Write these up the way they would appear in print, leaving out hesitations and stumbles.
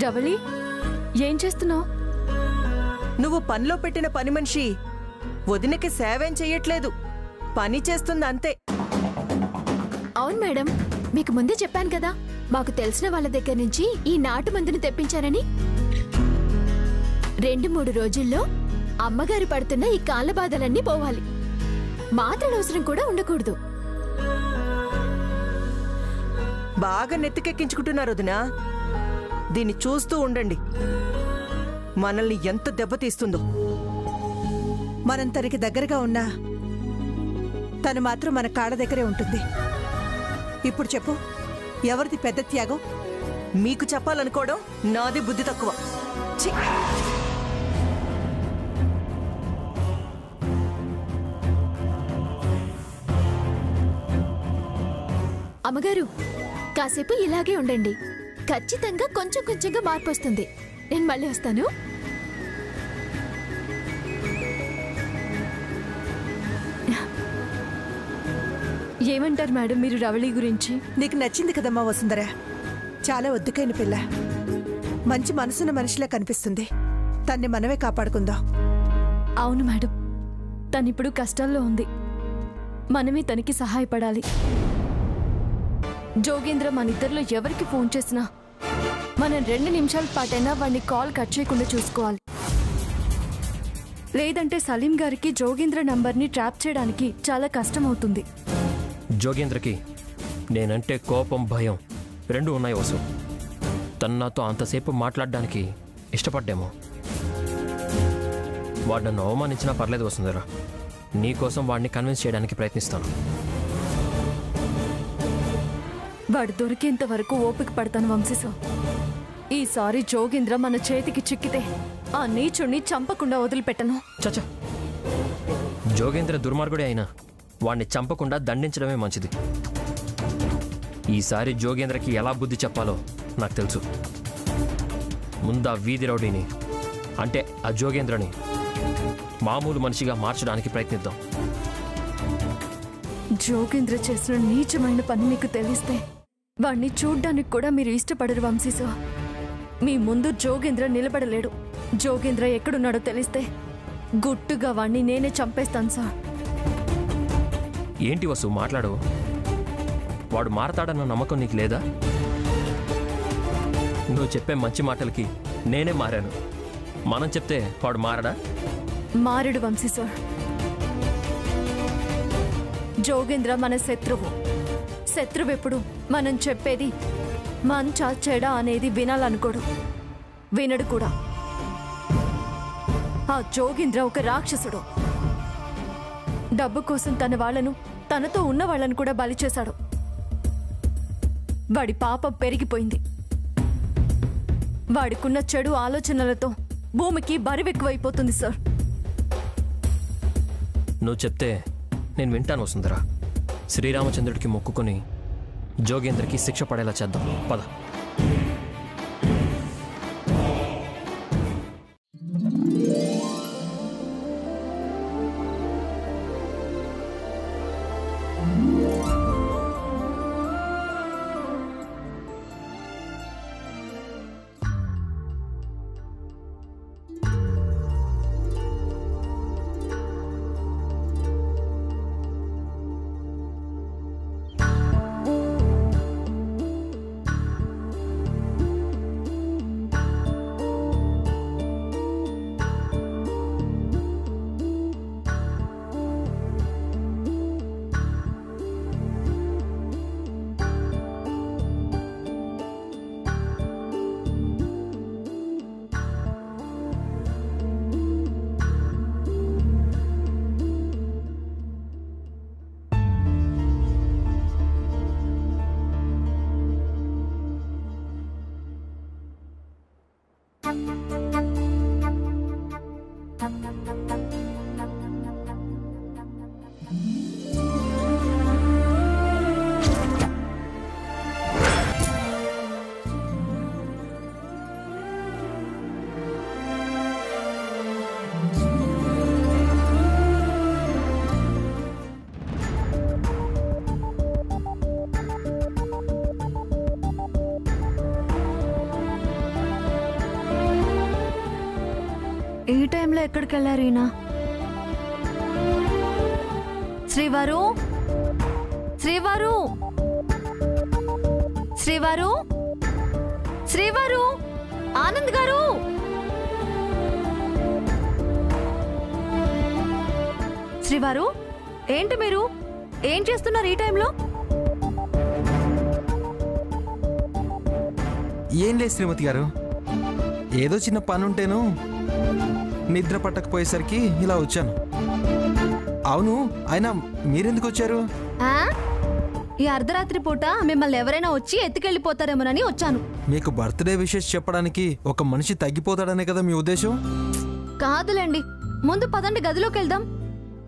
రవళి, ఏం చేస్తున్నావు? నువ్వు పనిలో పెట్టిన పని మనిషి వదినకి సేవేం చెయ్యట్లేదు, పని చేస్తుంది అంతే. అవును మేడం, మీకు ముందే చెప్పాను కదా, మాకు తెలిసిన వాళ్ళ దగ్గర నుంచి ఈ నాటు మందుని తెప్పించానని. 2-3 రోజుల్లో అమ్మగారు పడుతున్న ఈ కాళ్ళ బాధలన్నీ పోవాలి. మాత్రల అవసరం కూడా ఉండకూడదు. బాగా నెత్తికెక్కించుకుంటున్నారు వదినా. దీన్ని చూస్తూ ఉండండి, మనల్ని ఎంత దెబ్బతీస్తుందో. మనం తనకి దగ్గరగా ఉన్నా తను మాత్రం మన కాళ్ళ దగ్గరే ఉంటుంది. ఇప్పుడు చెప్పు, ఎవరిది పెద్ద త్యాగం? మీకు చెప్పాలనుకోవడం నాది బుద్ధి తక్కువ. ఛీ! అమ్మగారు, కాసేపు ఇలాగే ఉండండి. ఖచ్చితంగా కొంచెం కొంచెంగా మార్పు వస్తుంది. నేను మళ్ళీ వస్తాను. ఏమంటారు మేడం మీరు రవళి గురించి? నీకు నచ్చింది కదమ్మా వసుంధర, చాలా ఒద్దుకైన పిల్ల, మంచి మనసున్న మనిషిలా కనిపిస్తుంది. తన్ని మనమే కాపాడుకుందాం. అవును మేడం, తనిప్పుడు కష్టాల్లో ఉంది, మనమే తనకి సహాయపడాలి. జోగేంద్ర మనిద్దరిలో ఎవరికి ఫోన్ చేసినా మనం 2 నిమిషాల పాటైనా వాడిని కాల్ కట్ చేయకుండా చూసుకోవాలి. లేదంటే సలీం గారికి జోగేంద్ర నంబర్ని ట్రాప్ చేయడానికి చాలా కష్టం అవుతుంది. జోగేంద్రకి నేనంటే కోపం, భయం 2 ఉన్నాయి వసు. తను నాతో అంతసేపు మాట్లాడడానికి ఇష్టపడ్డాము. వాడు నన్ను అవమానించినా పర్లేదు వసుంధరా, నీకోసం వాడిని కన్విన్స్ చేయడానికి ప్రయత్నిస్తాను. వాడు దొరికేంత వరకు ఓపిక పడతాను వంశీసో. ఈసారి జోగేంద్ర మన చేతికి చిక్కితే ఆ నీచుణ్ణి చంపకుండా వదిలిపెట్టను. చచ్చా, జోగేంద్ర దుర్మార్గుడే అయినా వాణ్ణి చంపకుండా దండించడమే మంచిది. ఈసారి జోగేంద్రకి ఎలా బుద్ధి చెప్పాలో నాకు తెలుసు. ముందా వీధి రౌడీని, అంటే ఆ జోగేంద్రని మామూలు మనిషిగా మార్చడానికి ప్రయత్నిద్దాం. జోగేంద్ర చేసిన నీచమైన పని మీకు తెలిస్తే వాణ్ణి చూడ్డానికి కూడా మీరు ఇష్టపడరు వంశీసో. మీ ముందు జోగేంద్ర నిలబడలేడు. జోగేంద్ర ఎక్కడున్నాడో తెలిస్తే గుట్టుగా వాణ్ణి నేనే చంపేస్తాను సార్. ఏంటి వసు మాట్లాడు? వాడు మారతాడన్న నమ్మకం నీకు లేదా? నువ్వు చెప్పే మంచి మాటలకి నేనే మారాను. మనం చెప్తే వాడు మారడా? మారడు వంశీ సార్. జోగేంద్ర మన శత్రువు. శత్రువెప్పుడు మనం చెప్పేది మంచా చెడా అనేది వినాలనుకోడు, వినడు కూడా. ఆ జోగేంద్ర ఒక రాక్షసుడు. డబ్బు కోసం తన వాళ్లను, తనతో ఉన్న వాళ్లను కూడా బలి చేశాడు. వాడి పాపం పెరిగిపోయింది. వాడికున్న చెడు ఆలోచనలతో భూమికి బరువెక్కువైపోతుంది సార్. నువ్వు చెప్తే నేను వింటాను వసుంధరా. శ్రీరామచంద్రుడికి మొక్కుకొని జోగేంద్రకి శిక్ష పడేలా చేద్దాం, పద. ఈ టైంలో ఎక్కడికి వెళ్ళారు ఈయన? శ్రీవారు, శ్రీవారు, శ్రీవారు, శ్రీవారు, ఆనంద్ గారు! శ్రీవారు, ఏంటి మీరు ఏం చేస్తున్నారు ఈ టైంలో? ఏం లేదు శ్రీమతి గారు, ఏదో చిన్న పని ఉంటేను నిద్ర పట్టకపోయేసరికి ఇలా వచ్చాను. అవును, అయినా మీరెందుకు వచ్చారు? ఈ అర్ధరాత్రి పూట మిమ్మల్ని ఎవరైనా వచ్చి ఎత్తుకెళ్ళిపోతారేమోనని వచ్చాను. మీకు బర్త్డే విషెస్ చెప్పడానికి ఒక మనిషి తగ్గిపోతాడనే కదా మీ ఉద్దేశం? కాదులేండి, ముందు పదండి, గదిలోకి వెళ్దాం.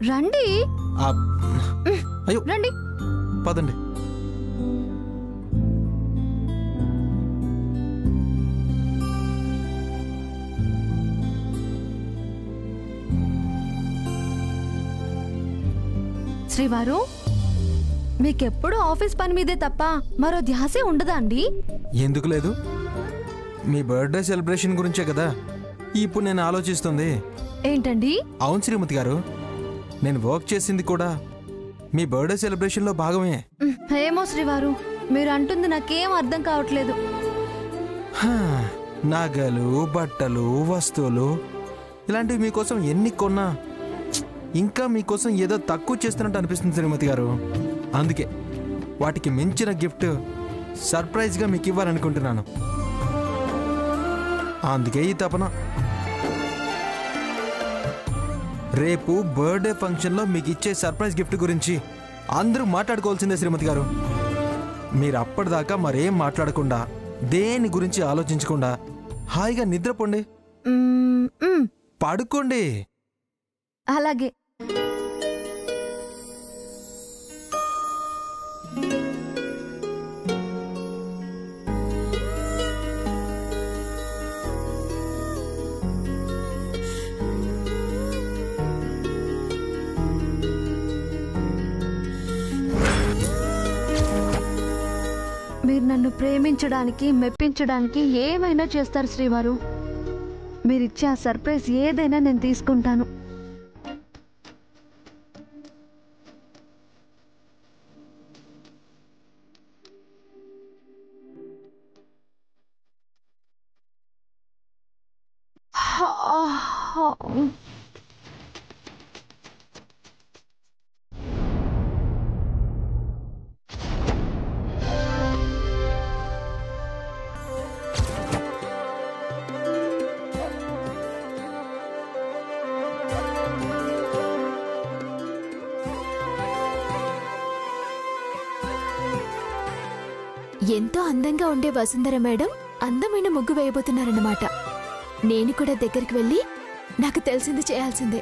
రండి. అయ్యో, రండి, పదండి. శ్రీవారు, మీకెప్పుడు ఆఫీస్ పని మీదే తప్ప మరో ధ్యాసే ఉండదా అండి? ఎందుకు లేదు, మీ బర్త్డే సెలబ్రేషన్ గురించే కదా ఇప్పుడు నేను ఆలోచిస్తుంది. ఏంటండి? అవును శ్రీమతి గారు, నేను వర్క్ చేసింది కూడా మీ బర్త్డే సెలబ్రేషన్లో భాగమే. ఏమో శ్రీవారు, మీరు అంటుంది నాకేం అర్థం కావట్లేదు. నగలు, బట్టలు, వస్తువులు ఇలాంటివి మీకోసం ఎన్ని కొన్నా ఇంకా మీకోసం ఏదో తక్కువ చేస్తున్నట్టు అనిపిస్తుంది శ్రీమతి గారు. అందుకే వాటికి మించిన గిఫ్ట్ సర్ప్రైజ్గా మీకు ఇవ్వాలనుకుంటున్నాను. అందుకే ఈ తపన. రేపు బర్త్డే ఫంక్షన్లో మీకు ఇచ్చే సర్ప్రైజ్ గిఫ్ట్ గురించి అందరూ మాట్లాడుకోవాల్సిందే శ్రీమతి గారు. మీరు అప్పటిదాకా మరేం మాట్లాడకుండా, దేని గురించి ఆలోచించకుండా హాయిగా నిద్రపోండి, పడుకోండి. అలాగే. మీరు నన్ను ప్రేమించడానికి, మెప్పించడానికి ఏమైనా చేస్తారు శ్రీవారు. మీరిచ్చే ఆ సర్ప్రైజ్ ఏదైనా నేను తీసుకుంటాను. ఎంతో అందంగా ఉండే వసుంధర మేడం అందమైన ముగ్గు వేయబోతున్నారన్నమాట. నేను కూడా దగ్గరికి వెళ్ళి నాకు తెలిసింది చేయాల్సిందే.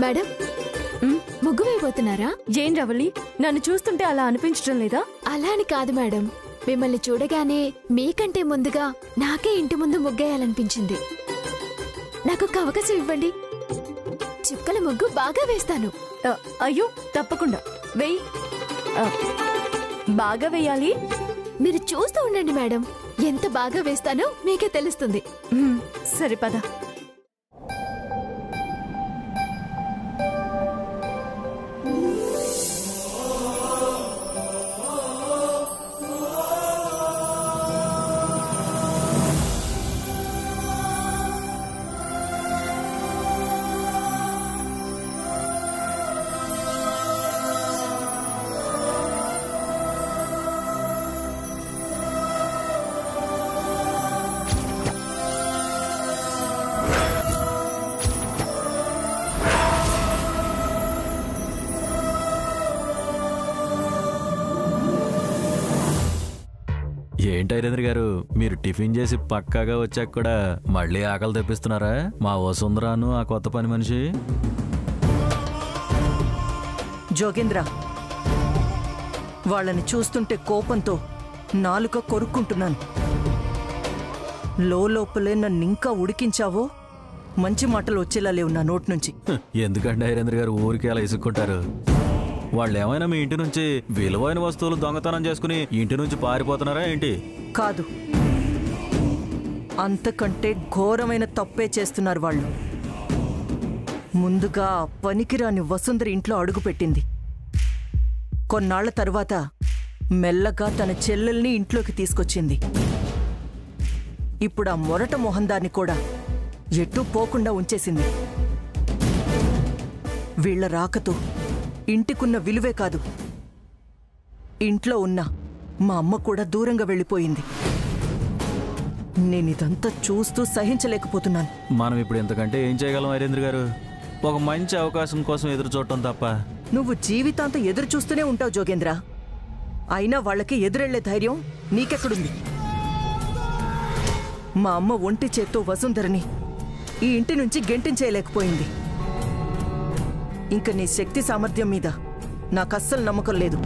మేడం, ముగ్గు వేయబోతున్నారా? ఏం రవలి, నన్ను చూస్తుంటే అలా అనిపించడం లేదా? అలా అని కాదు మేడం, మిమ్మల్ని చూడగానే మీకంటే ముందుగా నాకే ఇంటి ముందు ముగ్గేయాలనిపించింది. నాకు ఒక అవకాశం ఇవ్వండి, చుక్కల ముగ్గు బాగా వేస్తాను. అయ్యో, తప్పకుండా వెయ్యి. బాగా వేయాలి. మీరు చూస్తూ ఉండండి మేడం, ఎంత బాగా వేస్తానో మీకే తెలుస్తుంది. సరిపదా. ఏంటి ఐరేంద్ర గారు, మీరు టిఫిన్ చేసి పక్కాగా వచ్చాక కూడా మళ్ళీ ఆకలి తెప్పిస్తున్నారా? మా వసుంధరాను ఆ కొత్త పని మనిషి. జోగేంద్ర, వాళ్ళని చూస్తుంటే కోపంతో నాలుక కొరుక్కుంటున్నాను. లోపలే నన్నింకా ఉడికించావో మంచి మాటలు వచ్చేలా లేవు నా నోటి నుంచి. ఎందుకంటే ఐరేంద్ర గారు ఊరికి అలా ఇసుక్కుంటారు? వాళ్ళు ఏమైనా మీ ఇంటి నుంచి విలువైన వస్తువులు దొంగతనం చేసుకుని ఇంటి నుంచి పారిపోతున్నారా ఏంటి? కాదు, అంతకంటే ఘోరమైన తప్పే చేస్తున్నారు వాళ్ళు. ముందుగా పనికిరాని వసుంధర ఇంట్లో అడుగుపెట్టింది. కొన్నాళ్ల తరువాత మెల్లగా తన చెల్లెల్ని ఇంట్లోకి తీసుకొచ్చింది. ఇప్పుడు ఆ మొరట మొహందాన్ని కూడా ఎటూ పోకుండా ఉంచేసింది. వీళ్ల రాకతో ఇంటికున్న విలువే కాదు, ఇంట్లో ఉన్న మా అమ్మ కూడా దూరంగా వెళ్ళిపోయింది. నేనిదంతా చూస్తూ సహించలేకపోతున్నాను. మనం ఇప్పుడు ఎంతకంటే ఏం చేయగలం ఐరేంద్ర గారు? ఒక మంచి అవకాశం కోసం ఎదురు చూడటం తప్ప. నువ్వు జీవితాంతం ఎదురు చూస్తూనే ఉంటావు జోగేంద్ర. అయినా వాళ్ళకి ఎదురెళ్లే ధైర్యం నీకెక్కడుంది? మా అమ్మ ఒంటి చేత్తో వసుంధరని ఈ ఇంటి నుంచి గెంటించేయలేకపోయింది. ఇంక నీ శక్తి సామర్థ్యం మీద నాకస్సలు నమ్మకం లేదు.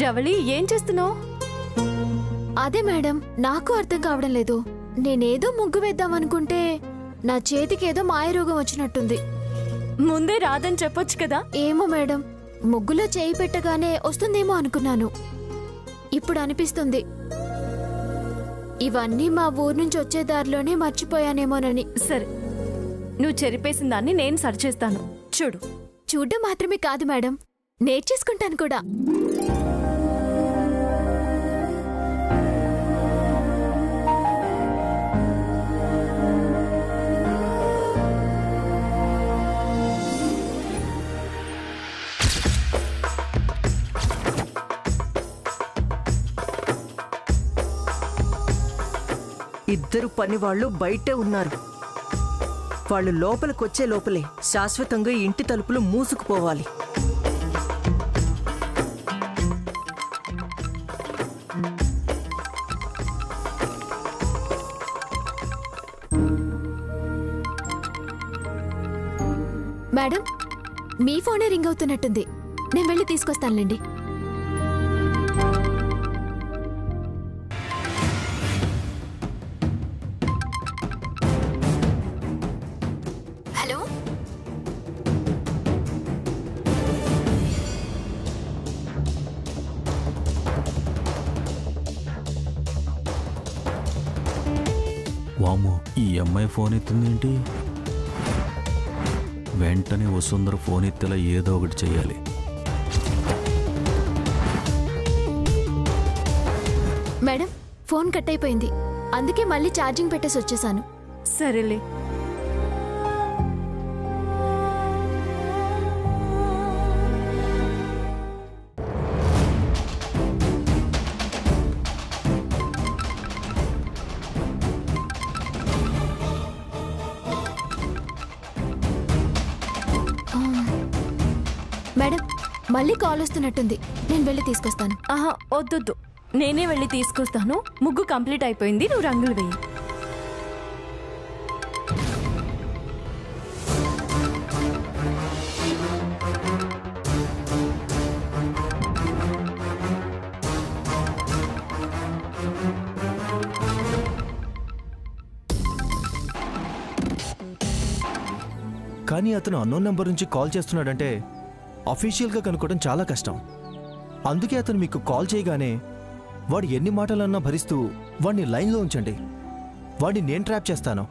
రవళి, ఏం చేస్తున్నావు? అదే మేడం, నాకు అర్థం కావడం లేదు. నేనేదో ముగ్గు వేద్దామనుకుంటే నా చేతికేదో మాయరోగం వచ్చినట్టుంది. ముందే రాదని చెప్పొచ్చు కదా. ఏమో మేడం, ముగ్గులో చేయి పెట్టగానే వస్తుందేమో అనుకున్నాను. ఇప్పుడు అనిపిస్తుంది ఇవన్నీ మా ఊరు నుంచి వచ్చే దారిలోనే మర్చిపోయానేమోనని. సరే, నువ్వు చెరిపేసిన దాన్ని నేను సరిచేస్తాను. చూడు. చూడ్డం మాత్రమే కాదు మేడం, నేర్చేసుకుంటాను కూడా. ఇద్దరు పనివాళ్లు బయటే ఉన్నారు. వాళ్ళు లోపలికొచ్చే లోపలే శాశ్వతంగా ఇంటి తలుపులు మూసుకుపోవాలి. మేడం, మీ ఫోనే రింగ్ అవుతున్నట్టుంది. నేను వెళ్ళి తీసుకొస్తానులేండి. హలో, వామ్మో, ఈ అమ్మాయి ఫోన్ ఎత్తుందేంటి? వెంటనే వసుంధర ఫోన్ ఎత్తేలా ఏదో ఒకటి చెయ్యాలి. మేడం, ఫోన్ కట్ అయిపోయింది. అందుకే మళ్ళీ ఛార్జింగ్ పెట్టేసి వచ్చేసాను. సరేలే. మేడం, మళ్ళీ కాల్ వస్తున్నట్టుంది. నేను వెళ్ళి తీసుకొస్తాను. ఆహా, వద్దొద్దు, నేనే వెళ్ళి తీసుకొస్తాను. ముగ్గు కంప్లీట్ అయిపోయింది, నువ్వు రంగులు వేయి. కానీ అతను అన్నోన్ నెంబర్ నుంచి కాల్ చేస్తున్నాడంటే అఫీషియల్గా కనుక్కోవడం చాలా కష్టం. అందుకే అతను మీకు కాల్ చేయగానే వాడు ఎన్ని మాటలన్నా భరిస్తూ వాడిని లైన్లో ఉంచండి. వాడిని నేను ట్రాప్ చేస్తాను.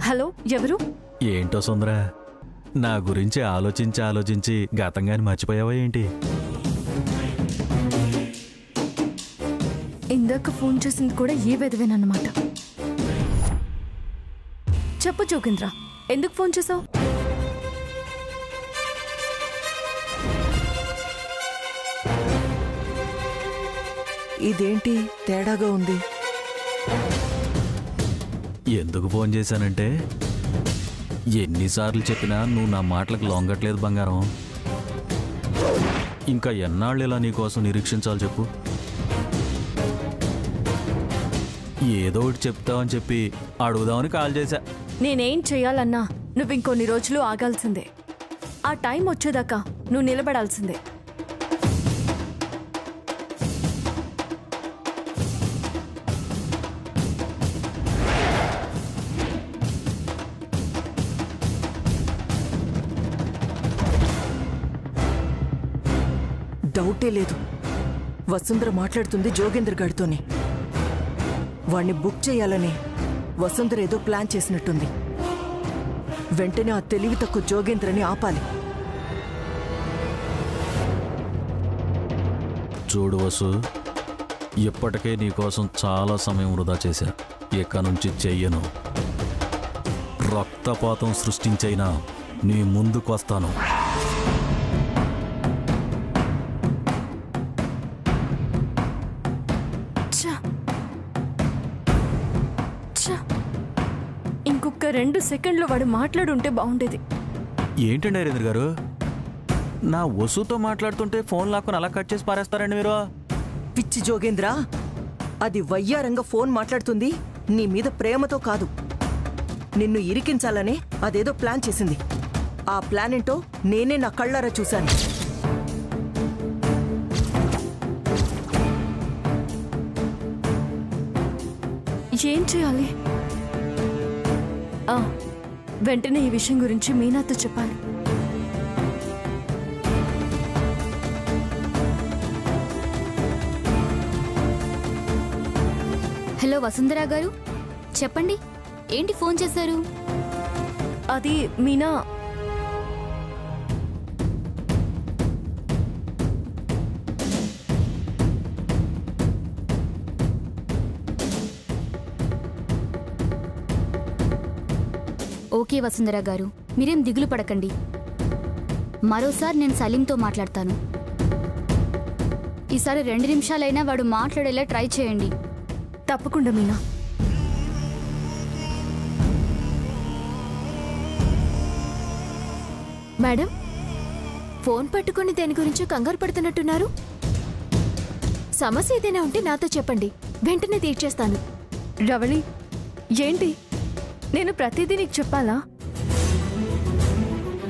హలో, ఎవరు? ఏంటో సుందర, నా గురించి ఆలోచించి గతంగాని మర్చిపోయావా ఏంటి? ఇందాక ఫోన్ చేసింది కూడా ఏ వెదవేనన్నమాట. చెప్పు జోగేంద్ర, ఎందుకు ఫోన్ చేసావు? ఇదేంటి తేడాగా ఉంది? ఎందుకు ఫోన్ చేశానంటే ఎన్నిసార్లు చెప్పినా నువ్వు నా మాటలకు లొంగట్లేదు బంగారం. ఇంకా ఎన్నాళ్ళు ఇలా నీకోసం నిరీక్షించాలి చెప్పు? ఏదో ఒకటి చెప్తావని చెప్పి అడుగుదామని కాల్ చేశా. నేనేం చెయ్యాలన్నా నువ్వు ఇంకొన్ని రోజులు ఆగాల్సిందే. ఆ టైం వచ్చేదాకా నువ్వు నిలబడాల్సిందే. డౌటే లేదు, వసుంధర మాట్లాడుతుంది జోగేంద్ర గారితోనే. వాణ్ణి బుక్ చేయాలని వసుంధర ఏదో ప్లాన్ చేసినట్టుంది. వెంటనే ఆ తెలివి తక్కువ జోగేంద్రని ఆపాలి. చూడు వసు, ఇప్పటికే నీకోసం చాలా సమయం వృధా చేశా. ఇక నుంచి చెయ్యను. రక్తపాతం సృష్టించైనా నీ ముందుకు వస్తాను. ఇంకొక 2 సెకండ్లు వాడు మాట్లాడుంటే బాగుండేది. ఏంటండి నరేంద్ర గారు, నా వసుతో మాట్లాడుతుంటే ఫోన్ లాక్కుని అలా కట్ చేసి పారేస్తారండి మీరు? పిచ్చి జోగేంద్ర, అది వయ్యారంగా ఫోన్ మాట్లాడుతుంది నీ మీద ప్రేమతో కాదు. నిన్ను ఇరికించాలనే అదేదో ప్లాన్ చేసింది. ఆ ప్లాన్ ఏంటో నేనే నా కళ్ళారా చూశాను. ఏం చేయాలి? వెంటనే ఈ విషయం గురించి మీనాతో చెప్పాలి. హలో వసుంధరా గారు, చెప్పండి, ఏంటి ఫోన్ చేశారు? అది మీనా ఓకే వసుంధరా గారు, మీరేం దిగులు పడకండి. మరోసారి నేను సలీంతో మాట్లాడతాను. ఈసారి 2 నిమిషాలైనా వాడు మాట్లాడేలా ట్రై చేయండి. తప్పకుండా మీనా. మేడం, ఫోన్ పట్టుకుని దేని గురించో కంగారు పడుతున్నట్టున్నారు. సమస్య ఏదైనా ఉంటే నాతో చెప్పండి, వెంటనే తీర్చేస్తాను. రవళి, ఏంటి నేను ప్రతిదీ నీకు చెప్పాలా?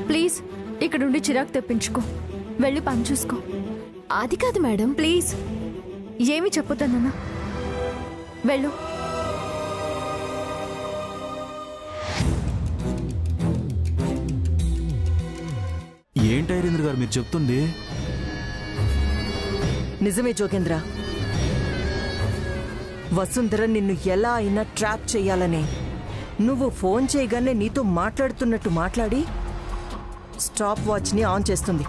ప్లీజ్ ఇక్కడుండి చిరాకు తెప్పించుకో, వెళ్ళి పని చూసుకో. అది కాదు మేడం. ప్లీజ్ ఏమి చెప్పొద్దన్నా, వెళ్ళు. ఏంటి ఐరేంద్ర గారు మీరు చెప్తుంది? నిజమే జోగేంద్ర, వసుంధర నిన్ను ఎలా అయినా ట్రాప్ చేయాలనే నువ్వు ఫోన్ చేయగానే నీతో మాట్లాడుతున్నట్టు మాట్లాడి స్టాప్ వాచ్ని ఆన్ చేస్తుంది.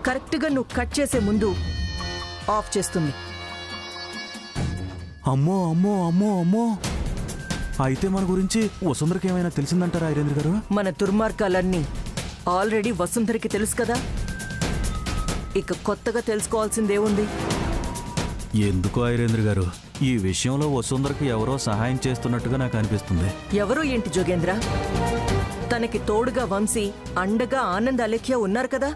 కరెక్ట్గా నువ్వు కట్ చేసే ముందు ఆఫ్ చేస్తుంది. అమ్మో అమ్మో అమ్మో అమ్మో, అయితే మన గురించి వసుంధరకి ఏమైనా తెలిసిందంటారా ఐరేంద్ర గారు? మన దుర్మార్గాలన్నీ ఆల్రెడీ వసుంధరకి తెలుసు కదా, ఇక కొత్తగా తెలుసుకోవాల్సిందేముంది? ఎందుకో ఐరేంద్ర గారు, ఈ విషయంలో వసుంధరకి ఎవరో సహాయం చేస్తున్నట్టుగా నాకు అనిపిస్తుంది. ఎవరో ఏంటి జోగేంద్ర, తనకి తోడుగా వంశీ, అండగా ఆనంద్, అలేఖ్య ఉన్నారు కదా.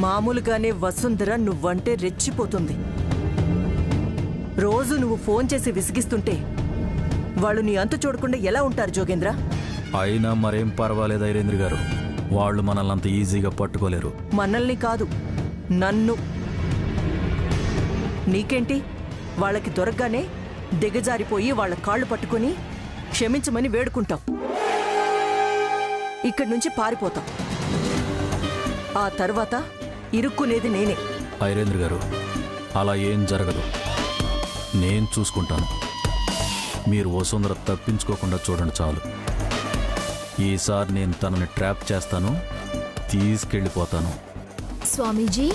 మామూలుగానే వసుంధర నువ్వంటే రెచ్చిపోతుంది. రోజు నువ్వు ఫోన్ చేసి విసిగిస్తుంటే వాళ్ళు నీ అంతు చూడకుండా ఎలా ఉంటారు జోగేంద్ర? అయినా మరేం పర్వాలేదు ఐరేంద్ర గారు, వాళ్ళు మనల్ని అంత ఈజీగా పట్టుకోలేరు. మనల్ని కాదు, నన్ను. నీకేంటి, వాళ్ళకి దొరకగానే దిగజారిపోయి వాళ్ళ కాళ్ళు పట్టుకుని క్షమించమని వేడుకుంటాం. ఇక్కడి నుంచి పారిపోతాం. ఆ తర్వాత ఇరుక్కునేది నేనే. ఐరేంద్ర గారు, అలా ఏం జరగదు, నేను చూసుకుంటాను. మీరు వసుంధర తప్పించుకోకుండా చూడండి చాలు. ఈసారి నేను తనని ట్రాప్ చేస్తాను, తీసుకెళ్ళిపోతాను. స్వామీజీ